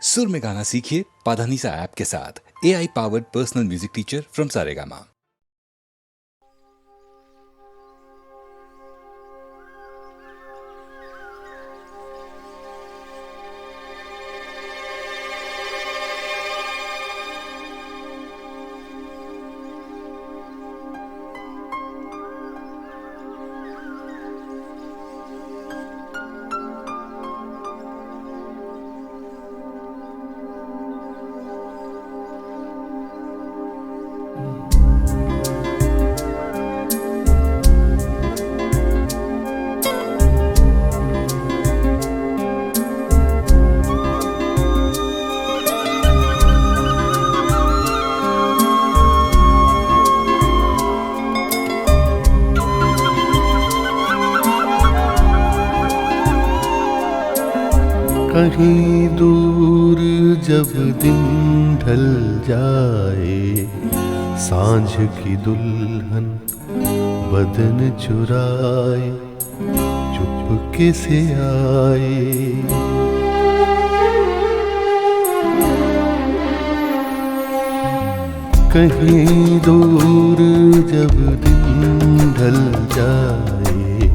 सुर में गाना सीखिए पाधानीसा ऐप के साथ। AI powered personal music teacher from Saregama. कहीं दूर जब दिन ढल जाए, सांझ की दुल्हन बदन चुराए चुपके से आए। कहीं दूर जब दिन ढल जाए,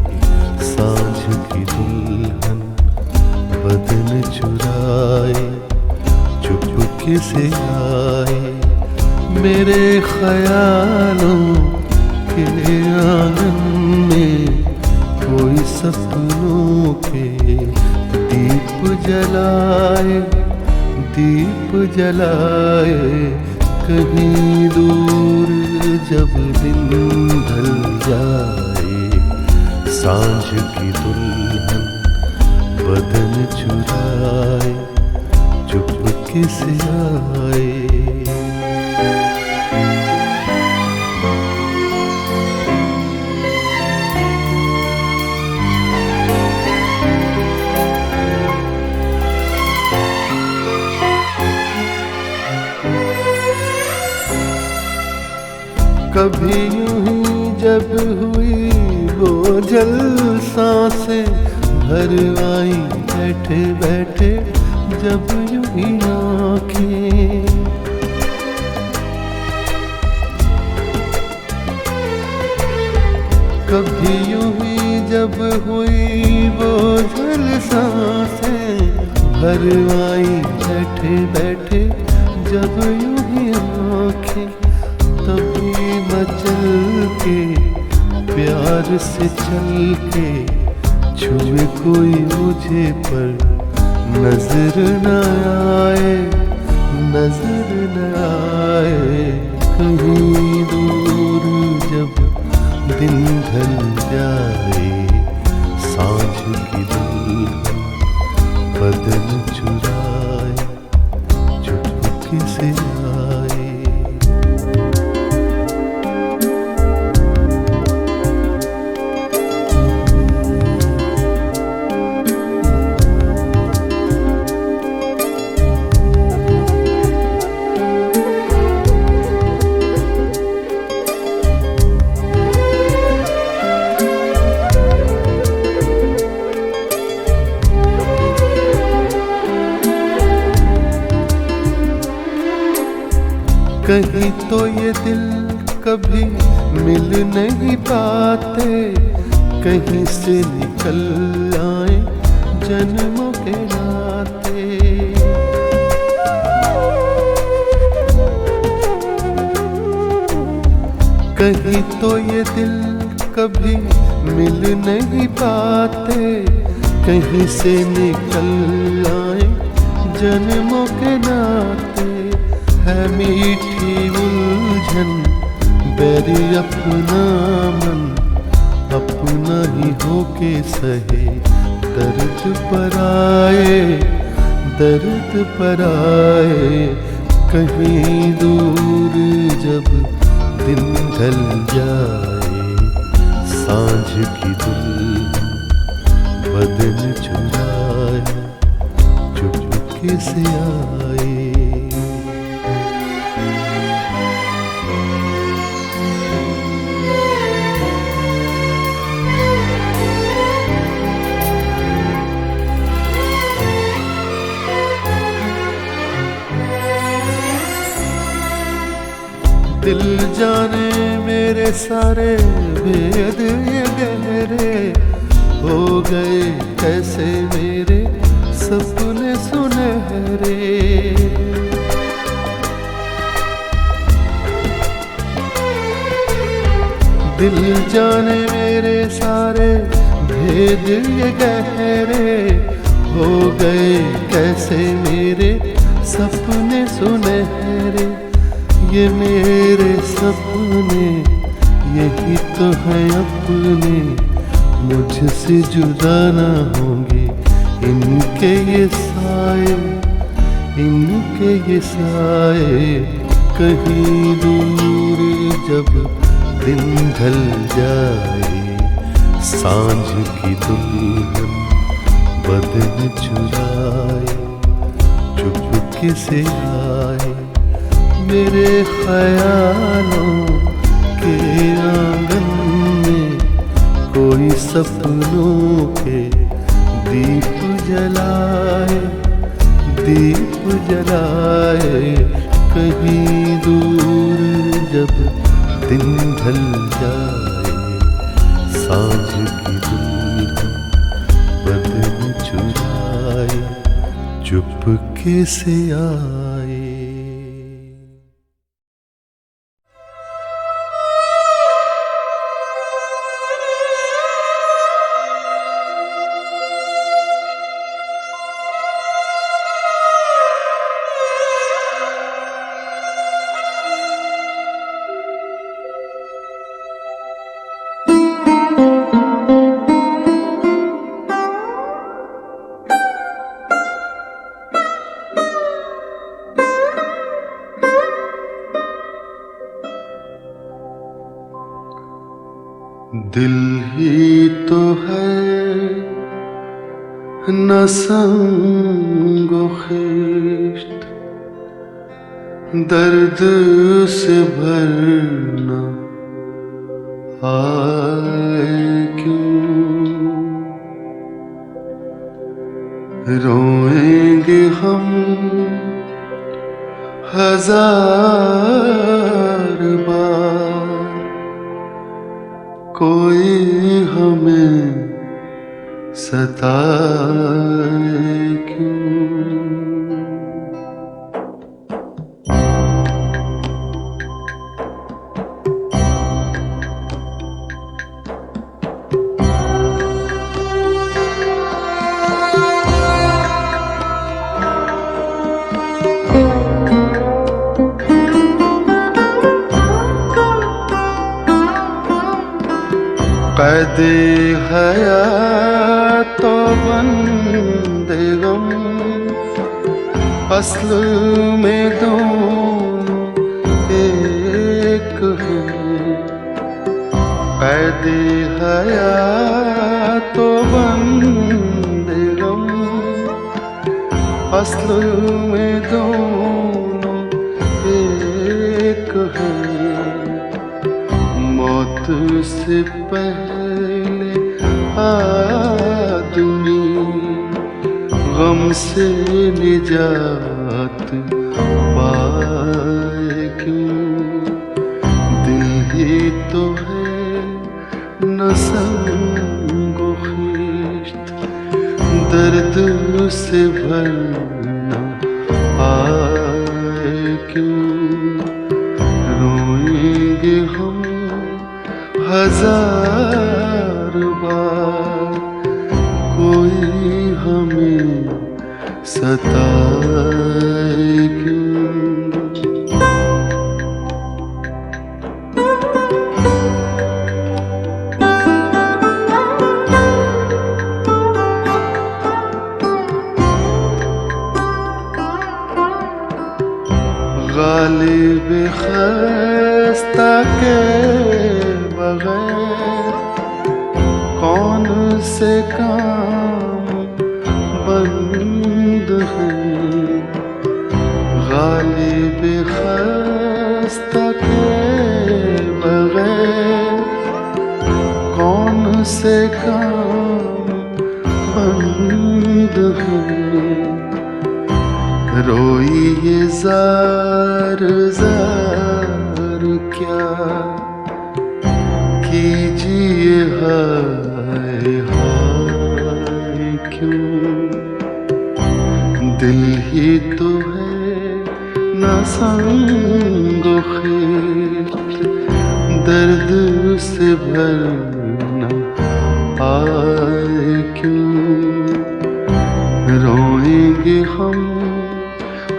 सांझ की दुल्हन बदन चुराए चुपके से आए। मेरे ख्यालों के आंगन में कोई सपनों के दीप जलाए, दीप जलाए। कहीं दूर जब दिन ढल जाए, सांझ की दुल्हन बदन चुराए चुपके से आए। कभी यूं ही जब हुई बोझल सांसें भर आई बैठे बैठे जब यूं ही आँखें। कभी यूं ही जब हुई बोझल सांसें भर आई बैठे बैठे जब यूं ही आँखें। तभी मचल के प्यार से चल के छुए कोई मुझे पर नजर न आए, नजर न आए। कहीं दूर जब दिन ढल जाए, सांझ की दुल्हन बदन चुराए चुपके से आए। कहीं तो ये दिल कभी मिल नहीं पाते, कहीं से निकल आए जन्मों के नाते। कहीं तो ये दिल कभी मिल नहीं पाते, कहीं से निकल आए जन्मों के नाते। है मीठी उलझन बैरी अपना मन, अपना ही होके सहे दर्द पर आए, दर्द पर आए। कहीं दूर जब दिन ढल जाए, सांझ की दुल्हन बदन चुराए चुपके से आए। दिल जाने मेरे सारे भेद ये गहरे हो गए कैसे मेरे सपने सुनहरे। दिल जाने मेरे सारे भेद ये गहरे हो गए कैसे मेरे सपने सुनहरे। ये मेरे सपने यही तो है अपने, मुझसे जुदा ना होंगे इनके ये साए, इनके ये साए। कहीं दूर जब दिन ढल जाए, सांझ की दुल्हन बदन चुराए, चुपके से आए मेरे ख्यालों के आंगन में। कोई सपनों के दीप जलाए, दीप जलाए। कहीं दूर जब दिन ढल जाए, सांझ की दुल्हन बदन चुराए, चुपके से आए। दिल ही तो है न संगो खिश्त, दर्द से भरना आए क्यों। रोएंगे हम हजार बार, कोई हमें सताए क्यों। कैदे हयात तो बंदे गम, असल में दोनों एक हैं। कैदे हयात तो बंदे गम, असल में दोनों एक हैं। मौत से पहले आदमी गम से निजात पाए क्यों। दिल ही तो है न संगो खिश्त, दर्द से भरना आए क्यों। रोएंगे हम हजार बार, कोई हमें सताए क्यों। गालिब खस्ता के बगैर कौन से काम बंद हैं। गालिब खस्ता के बगैर कौन से काम बंद हैं। रोइए जार जार क्या कीजिए हाय हाय क्यों, दिल ही तो है न संग खिल, दर्द से भरना आए क्यों, रोएंगे हम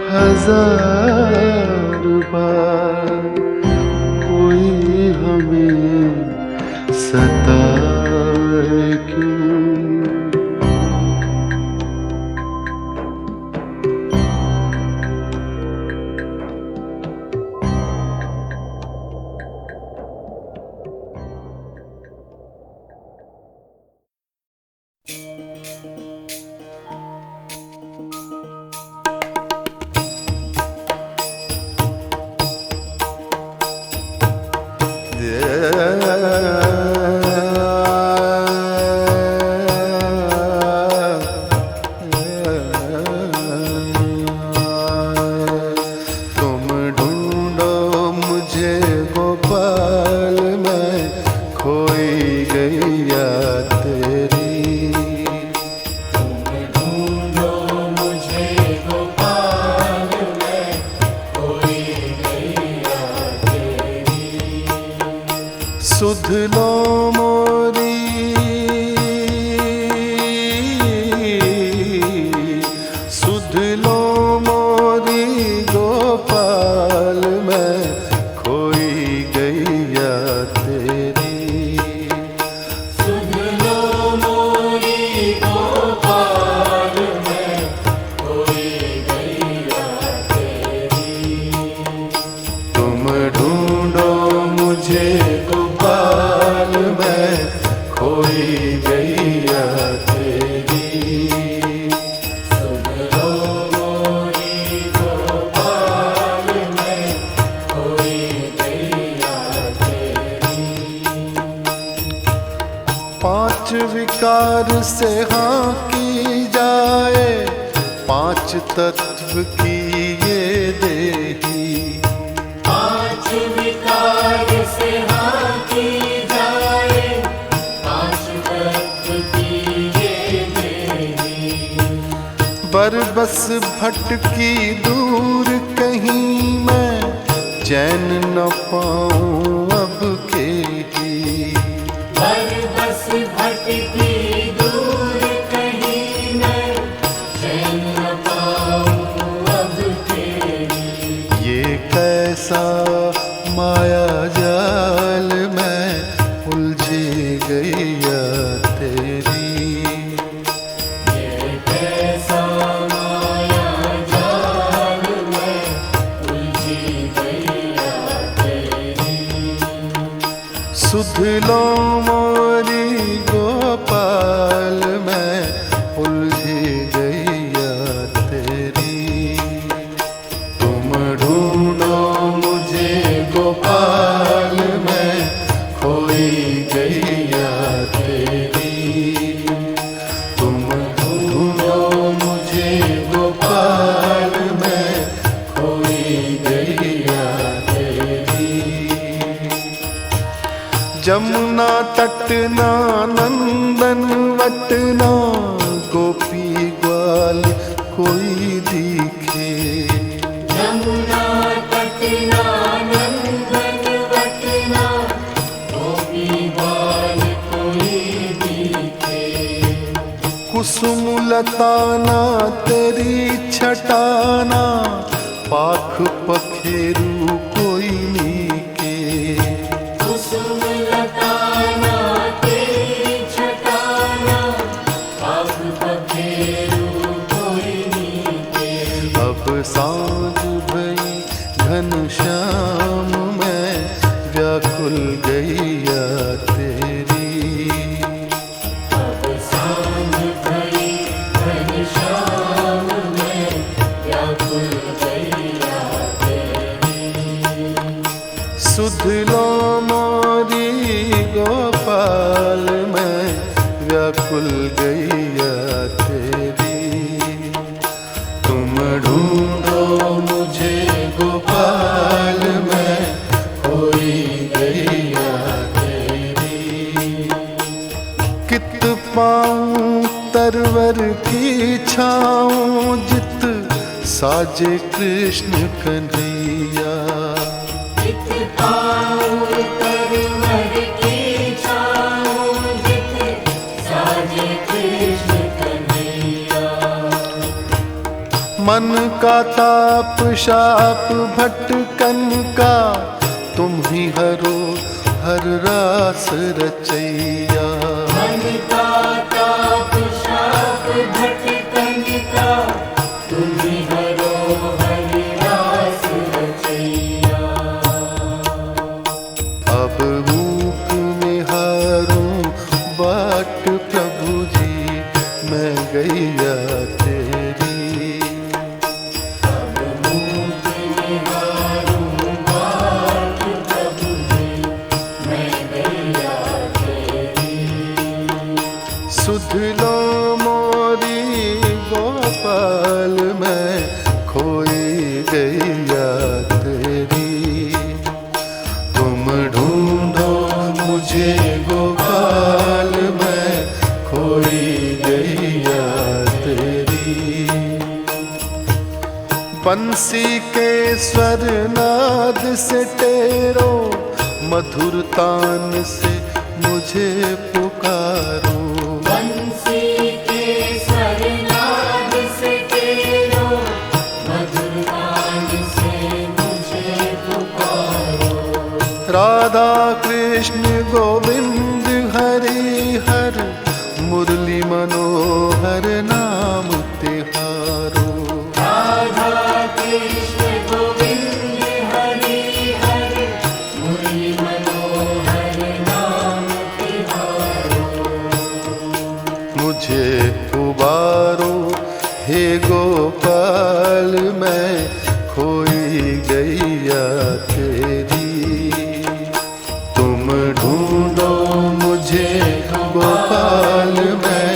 हजार बार, कोई हमें सताए क्यों। तुम ढूंढो मुझे गोपाल, मैं खोई गैया तेरी। तुम ढूंढो मुझे गोपाल, मैं खोई गैया तेरी। सुध लो मोरी सुध लो मोरी गोपाल, मैं खोई गैया तेरी। सुध लो मोरी गोपाल, मैं खोई गैया तेरी। तुम ढूंढो मुझे गोपाल, मैं खोई गैया तेरी। सुध लो मोरी गोपाल, मैं खोई गैया तेरी। पांच विकार से हाँ की जाए, पांच तत्व की ये देही। पांच विकार से हाँ की जाए, पांच तत्व की ये देही। बरबस भटकी दूर कहीं मैं, चैन न पाऊं अब के ही। बरबस भटकी दूर कहीं मैं, चैन न पाऊं अब तेरी। ये कैसा माया जाल, मैं उलझी गैया तेरी। ये कैसा माया जाल, मैं उलझी गैया तेरी। सुध लो मोरी गोपाल, मैं उलझी गैया तेरी। तुम ढूंढो मुझे गोपाल, मैं खोई गैया तेरी। तुम ढूंढो मुझे गोपाल, मैं खोई गैया तेरी। जमुना तटना नंदन वटना, गोपी ग्वाल कोई दिखे। यमुना तटना नंदन वटना, गोपी ग्वाल कोई दिखे। कुसुम लताना तेरी छटाना, पाख पखेरू कोई नीके। कुसुम लताना तेरी छटाना, पाख पखेरू कोई नीके। अब सांझ भई घनश्याम, मैं व्याकुल गैया तेरी। अब सांझ भई घनश्याम, मैं व्याकुल गैया तेरी। सुध लो मोरी गोपाल, मैं व्याकुल गैया तेरी। तुम ढूंढो मुझे गोपाल, मैं खोई साजे कृष्ण कन्हैया। जित पाऊँ परवर की छाऊँ, जित साजे कृष्ण कन्हैया। मन का ताप शाप भटकन का तुम ही हरो हर रास रचैया। मन का ताप शाप भटकन का तुम ही हरो हरि रास रचैया। अब ऊप में हारूं बाट प्रभु जी मैं गैया तेरी। अब मुख निहारूं बाट प्रभु जी मैं गैया तेरी। सुध लो मोरी गोपाल मैं खोई गैया तेरी। तुम ढूंढो मुझे गोपाल मैं खोई गैया तेरी। बंसी के स्वर नाद से टेरो मधुर तान से मुझे पुकारो। बंसी के स्वर नाद से तेरो मधुर गान से मुझे पुकारो। राधा कृष्ण गोविंद हरि हर मुरली मनोहर नाम तिहारो। राधा कृष्ण गोविंद हरि हरि मुरली मनोहर नाम तिहारो। मुझे उबारो हे गोपाल मैं खोई गैया तेरी। तुम ढूंढो मुझे गोपाल मैं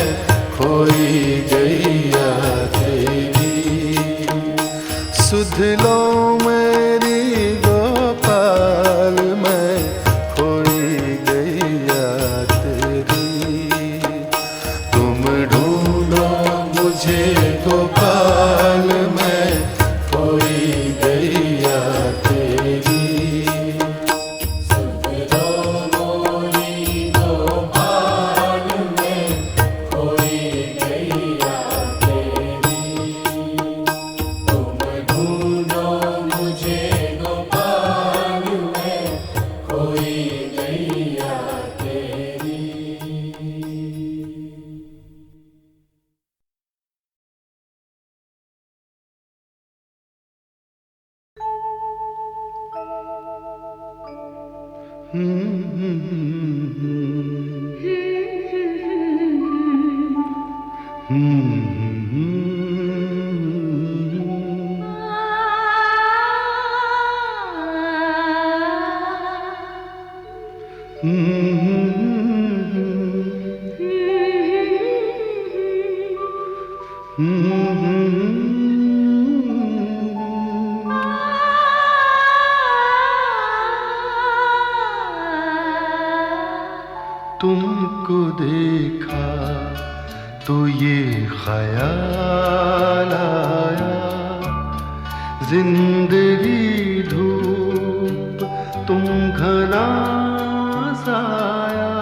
खोई गैया तेरी। सुध लो मेरी गोपाल मैं खोई गैया तेरी। तुम ढूंढो मुझे गोपाल मैं खोई गैया तेरी। सुध लो मोरी गोपाल में खोई गैया तेरी। तुम ढूंढो मुझे गोपाल में खोई गैया तेरी। तुमको देखा तो ये ख्याल आया, जिंदगी धूप तुम घना साया।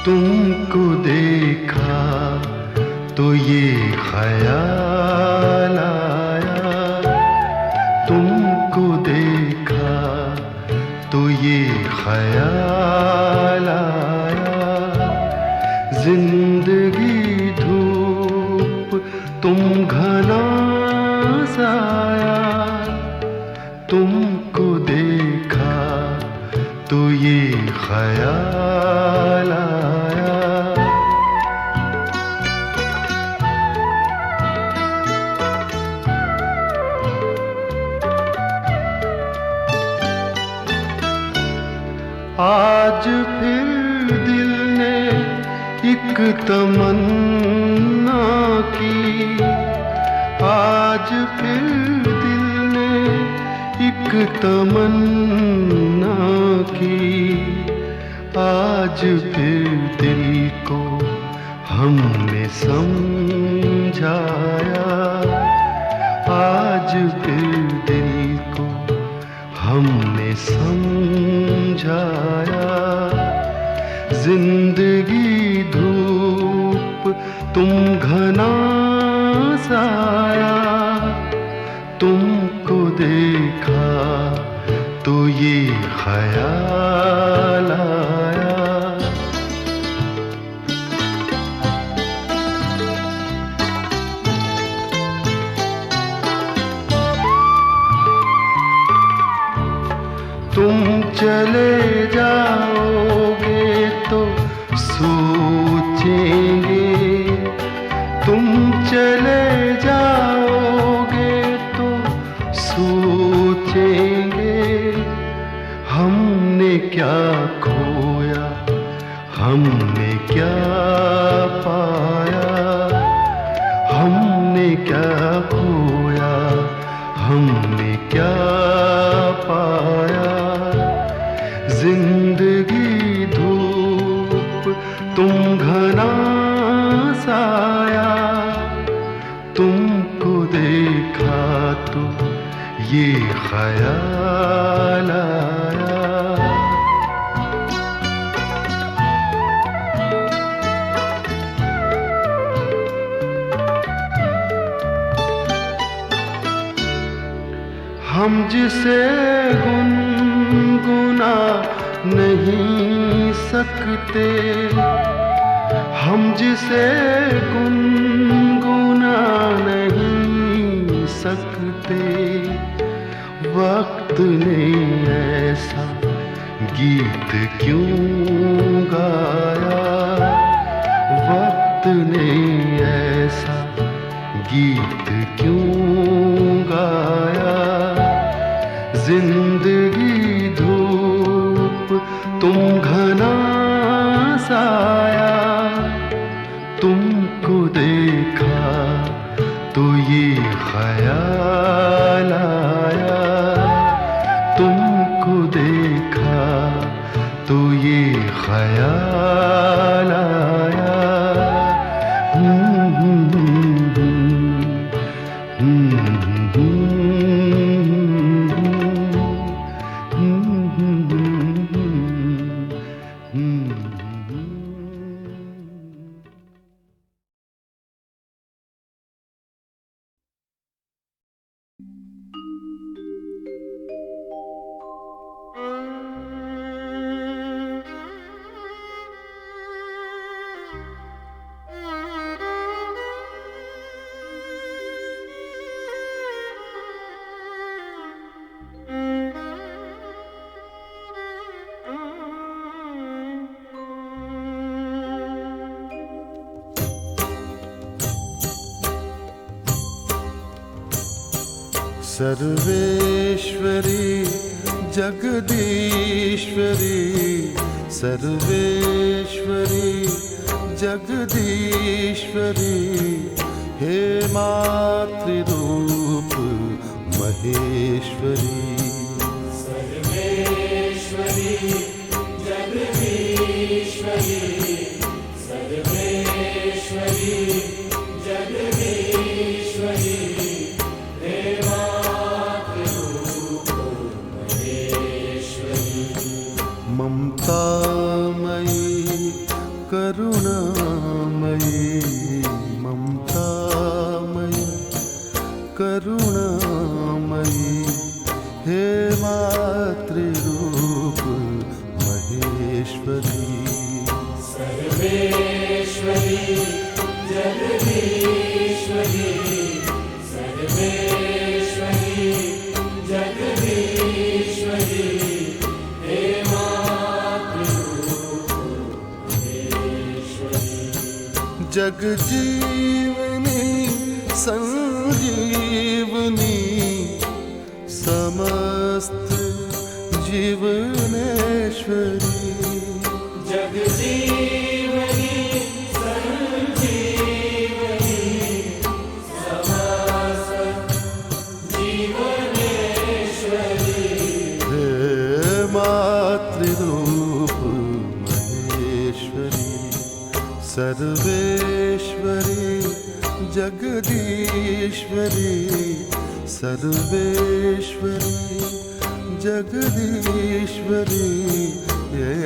तुमको देखा तो ये ख्याल आया, तुमको देखा तो ये ख्याल आया, जिंदगी धूप तुम घना साया। तुमको देखा तो ये ख्याल आया। आज फिर दिल ने एक तमन्ना की, आज फिर दिल ने एक तमन्ना की, आज फिर दिल को हमने समझाया, आज फिर दिल को हमने समझाया। जिंदगी धूप तुम घना साया, तुमको देखा तो ये ख्याल आया। तुम चले जाओगे तो सोचेंगे, तुम चले जाओगे तो सोचेंगे, हमने क्या खोया, हमने क्या पाया, हमने क्या खोया, हमने क्या पाया। जिंदगी धूप तुम घना साया, तुमको देखा तो ये ख्याल आया। हम जिसे गुनगुना नहीं सकते, हम जिसे गुनगुना नहीं सकते, वक्त ने ऐसा गीत क्यों गाया, वक्त ने ऐसा गीत क्यों गाया। जिंदगी धूप तुम घना साया, तुमको देखा तो ये ख्याल आया, तुमको देखा तो ये ख्याल आया। सर्वेश्वरी जगदीश्वरी, सर्वेश्वरी जगदीश्वरी, हे मातृरूप महेश्वरी। सर्वेश्वरी जगदीश्वरी, सर्वेश्वरी जगदीश्वरी, ममतामयी करुणामयी, ममतामयी करुणामयी, हे मातृरूप महेश्वरी। सर्वेश्वरी जगदीश्वरी, सर्वेश्वरी जगदीश्वरी, जगजीवनी संजीवनी, समस्त जीवनेश्वरी। जगजीवनी संजीवनी, समस्त जीवनेश्वरी, हे मातृरूप महेश्वरी। सर्वेश्वरी जगदीश्वरी सर्वेश्वरी जगदीश्वरी ये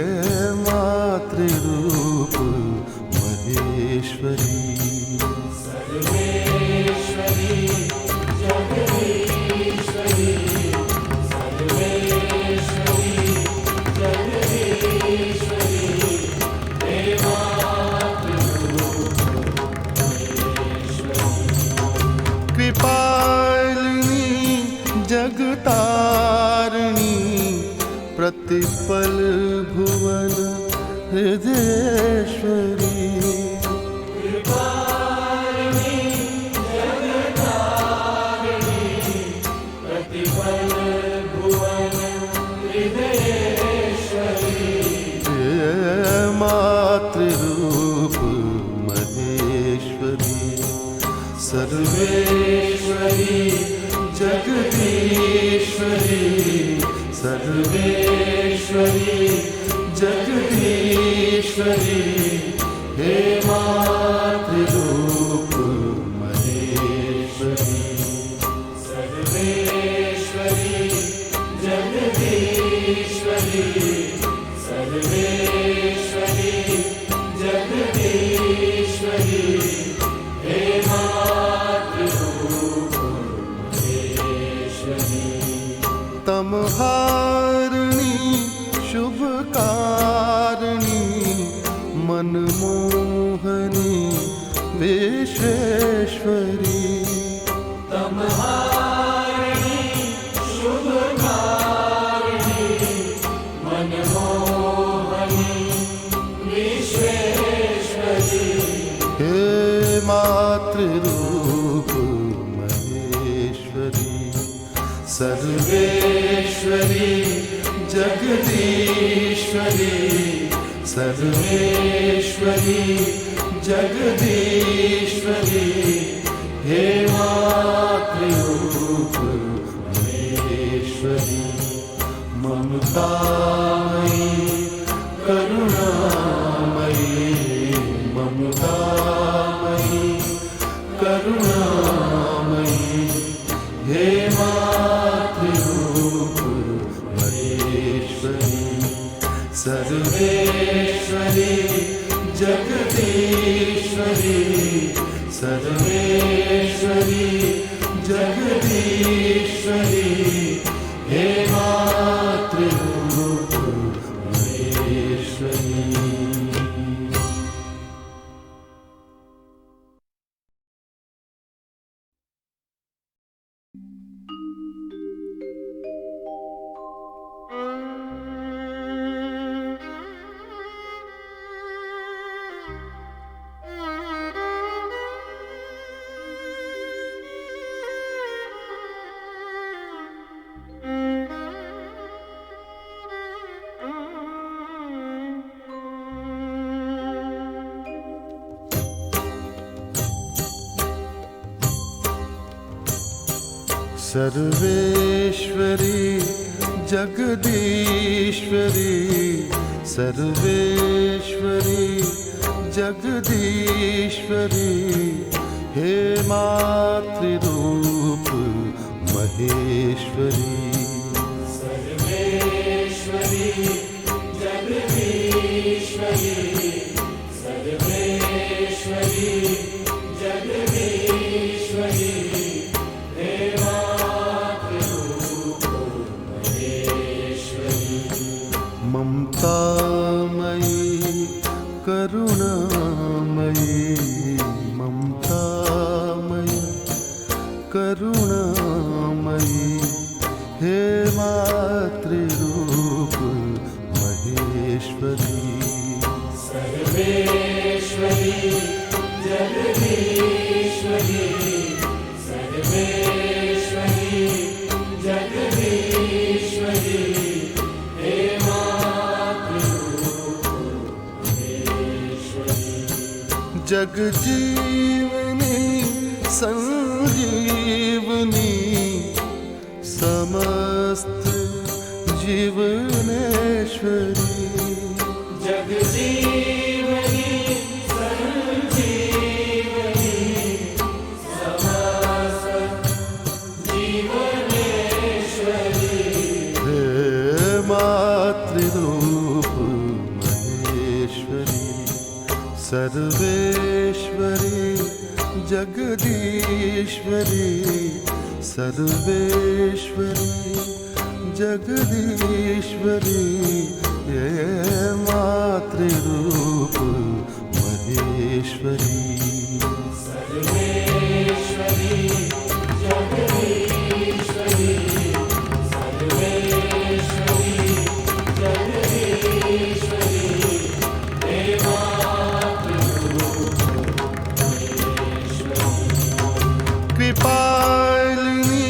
मातृरूप महेश्वरी सर्वेश्वरी जगदीश्वरी सर्वेश्वरी जगदीश्वरी हे कृपालिनी जगतारिणी प्रतिपल भुवन हृदयेश्वरी कृपालिनी जगतारिणी प्रतिपल भुवन हृदयेश्वरी ये मातृरूप महेश्वरी सर्वेश्वरी जगदीश्वरी सर्वेश्वरी जगदीश्वरी हे मातृरूप महेश्वरी सर्वेश्वरी जगदीश्वरी सर्वेश्वरी जगदीश्वरी हे मातृरूप महेश्वरी तमहारिणी शुभकारिणी मनमोहनी विश्वेश्वरी तमहारिणी शुभकारिणी मनमोहनी विश्वेश्वरी हे मातृरूप महेश्वरी सर्वेश्वरी जगदीश्वरी सर्वेश्वरी जगदीश्वरी हे मातृरूप महेश्वरी ममतामयी करुणामयी ममतामयी करुणामयी हे मातृरूप महेश्वरी सर्वेश्वरी जगदीश्वरी सर्वेश्वरी जगदीश्वरी हे मातृरूप महेश्वरी सर्वेश्वरी जगदीश्वरी सर्वेश्वरी जगदीश्वरी हे मातृरूप महेश्वरी सर्वेश्वरी जगदीश्वरी सर्वेश्वरी जगदीश्वरी हे मातृरूप महेश्वरी ममतामयी करुणामयी ममतामयी करुणामयी हे मातृरूप महेश्वरी सर्वेश्वरी जगदीश्वरी सर्वेश्वरी जगदीश्वरी हे मातृरूप महेश्वरी जगजीवनी संजीवनी समस्त जीवनेश्वरी जगजीवनी सर्वेश्वरी जगदीश्वरी सर्वेश्वरी जगदीश्वरी ये मातृरूप महेश्वरी सर्वेश्वरी जगदीश्वरी सर्वेश्वरी जगदीश्वरी देवा कृपालिनी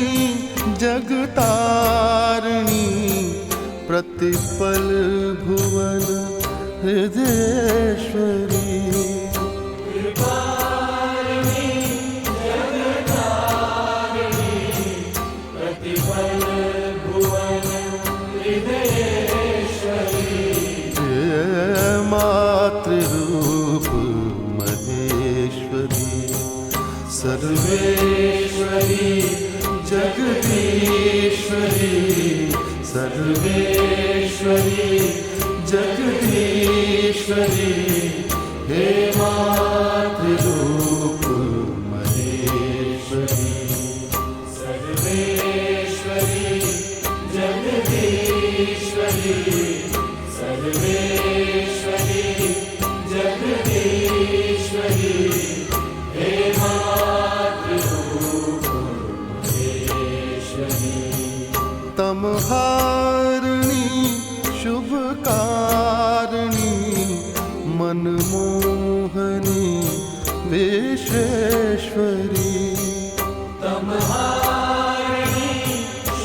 जगतारिणी प्रतिपल भुवन हृदयेश्वरी प्रतिपल भुवन हृदयेश्वरी मातृरूप महेश्वरी सर्वेश्वरी जगदीश्वरी सर्वेश्वरी जगदीश्वरी हे मातृरूप महेश्वरी सर्वेश्वरी जगदीश्वरी सर्वेश्वरी जगदीश्वरी हे मातृरूप महेश्वरी तमहारिणी शुभकारिणी मनमोहनी विश्वेश्वरी तमहारिणी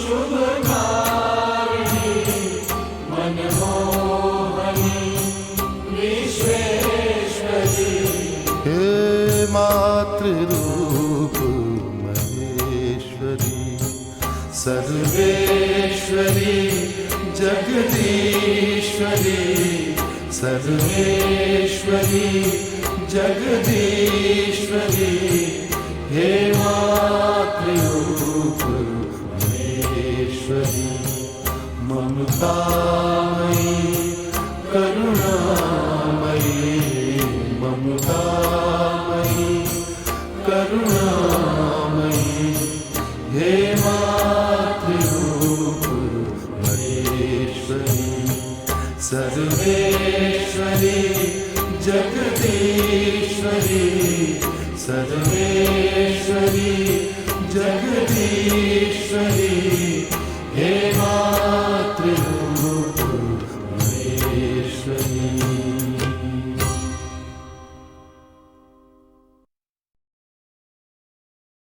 शुभकारिणी मनमोहनी विश्वेश्वरी हे मातृरूप महेश्वरी सर्वेश्वरी जगदीश्वरी सर्वेश्वरी जगदीश्वरी हे मातृरूप महेश्वरी ममतामयी करुणामयी ममतामयी करुणामयी हे मातृरूप महेश्वरी सर्वेश्वरी जगदीश्वरी सर्वे